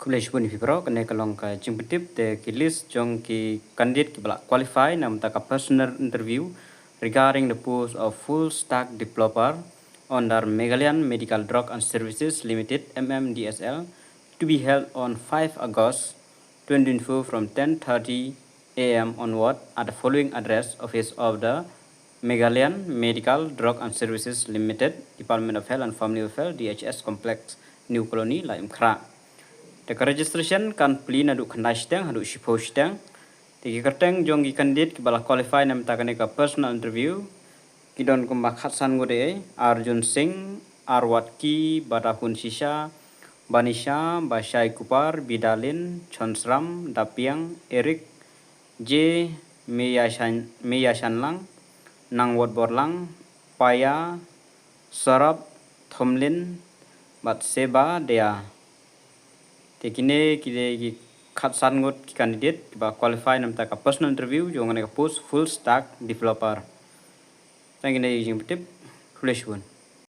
Kuliah pun fibro kena kalong ka jemputip the list jong ki candidate ki bala qualify nam ta ka personal interview regarding the post of full stack developer under Meghalyan Medical Drug and Services Limited MMDSL to be held on 5 August 2024 from 10:30 a.m. onward at the following address office of the Meghalyan Medical Drug and Services Limited Department of Health and Family Welfare DHS Complex New Colony Laim Kra. The registration kan plea na duk kena steng hadu shipo steng. Tiki kerteng jong ki candidate ki bala qualify nam takane ka personal interview. Kidon kumba khatsan gode Arjun Singh, Arwatki, Badahun Sisha, Banisha, Bashai Kupar, Bidalin, Chonsram, Dapiang, Eric, J, Meyashanlang, Nangwat Borlang, Paya, Sarab, Thomlin, Batseba, Dea. Tekine ki khatsan ngot ki candidate ba qualify nam ta ka personal interview jong ne ka post full stack developer. Tangine jing tip kuliah